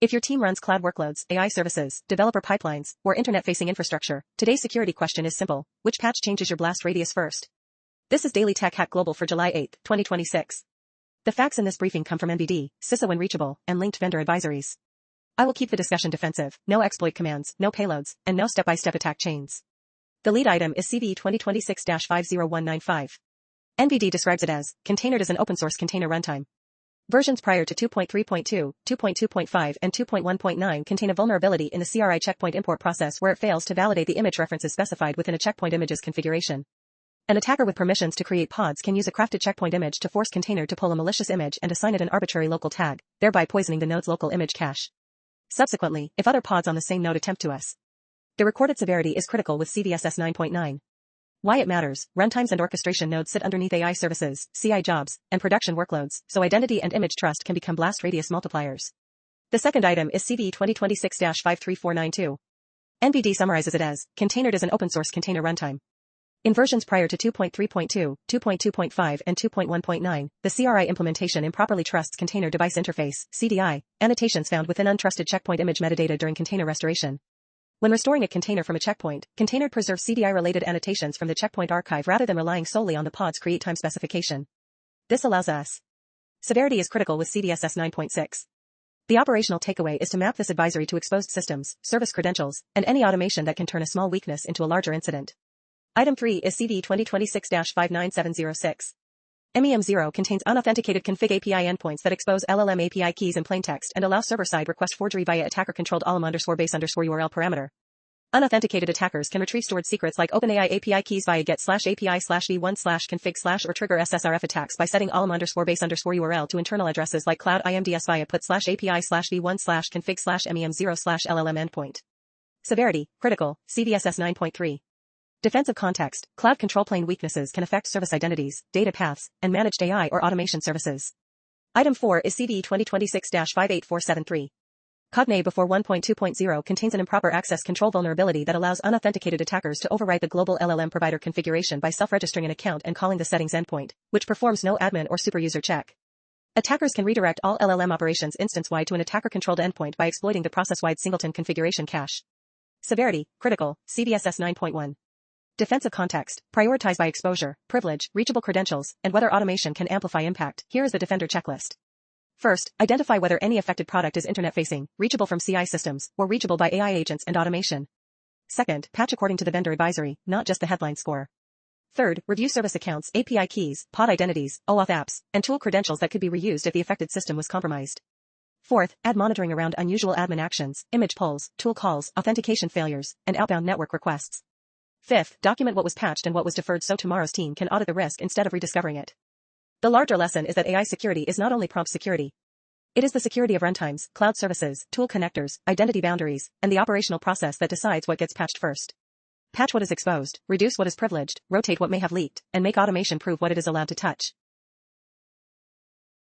If your team runs cloud workloads, AI services, developer pipelines, or internet-facing infrastructure, today's security question is simple. Which patch changes your blast radius first? This is Daily Tech Hack Global for July 8, 2026. The facts in this briefing come from NBD, CISA when reachable, and linked vendor advisories. I will keep the discussion defensive, no exploit commands, no payloads, and no step-by-step attack chains. The lead item is CVE 2026-50195. NBD describes it as, containered as an open-source container runtime. Versions prior to 2.3.2, 2.2.5 and 2.1.9 contain a vulnerability in the CRI checkpoint import process where it fails to validate the image references specified within a checkpoint image's configuration. An attacker with permissions to create pods can use a crafted checkpoint image to force container to pull a malicious image and assign it an arbitrary local tag, thereby poisoning the node's local image cache. Subsequently, if other pods on the same node attempt to the recorded severity is critical with CVSS 9.9. Why it matters: runtimes and orchestration nodes sit underneath AI services, CI jobs, and production workloads, so identity and image trust can become blast radius multipliers. The second item is CVE 2026-53492. NBD summarizes it as, containered as an open-source container runtime. In versions prior to 2.3.2, 2.2.5 and 2.1.9, the CRI implementation improperly trusts container device interface, CDI, annotations found within untrusted checkpoint image metadata during container restoration. When restoring a container from a checkpoint, container preserves CDI-related annotations from the checkpoint archive rather than relying solely on the pod's create time specification. This allows us. Severity is critical with CVSS 9.6. The operational takeaway is to map this advisory to exposed systems, service credentials, and any automation that can turn a small weakness into a larger incident. Item 3 is CVE 2026-59706. MEM0 contains unauthenticated config API endpoints that expose LLM API keys in plaintext and allow server-side request forgery via attacker-controlled alum_base_URL parameter. Unauthenticated attackers can retrieve stored secrets like OpenAI API keys via get/API/v1/config/ or trigger SSRF attacks by setting alum_base_URL to internal addresses like cloud IMDS via put/API/v1/config/MEM0/LLM endpoint. Severity, critical, CVSS 9.3. Defensive context: cloud control plane weaknesses can affect service identities, data paths, and managed AI or automation services. Item 4 is CVE 2026-58473. Cognate before 1.2.0 contains an improper access control vulnerability that allows unauthenticated attackers to overwrite the global LLM provider configuration by self-registering an account and calling the settings endpoint, which performs no admin or superuser check. Attackers can redirect all LLM operations instance-wide to an attacker-controlled endpoint by exploiting the process-wide singleton configuration cache. Severity, critical, CVSS 9.1. Defensive context: prioritized by exposure, privilege, reachable credentials, and whether automation can amplify impact. Here is the defender checklist. First, identify whether any affected product is internet-facing, reachable from CI systems, or reachable by AI agents and automation. Second, patch according to the vendor advisory, not just the headline score. Third, review service accounts, API keys, pod identities, OAuth apps, and tool credentials that could be reused if the affected system was compromised. Fourth, add monitoring around unusual admin actions, image pulls, tool calls, authentication failures, and outbound network requests. Fifth, document what was patched and what was deferred so tomorrow's team can audit the risk instead of rediscovering it. The larger lesson is that AI security is not only prompt security. It is the security of runtimes, cloud services, tool connectors, identity boundaries, and the operational process that decides what gets patched first. Patch what is exposed, reduce what is privileged, rotate what may have leaked, and make automation prove what it is allowed to touch.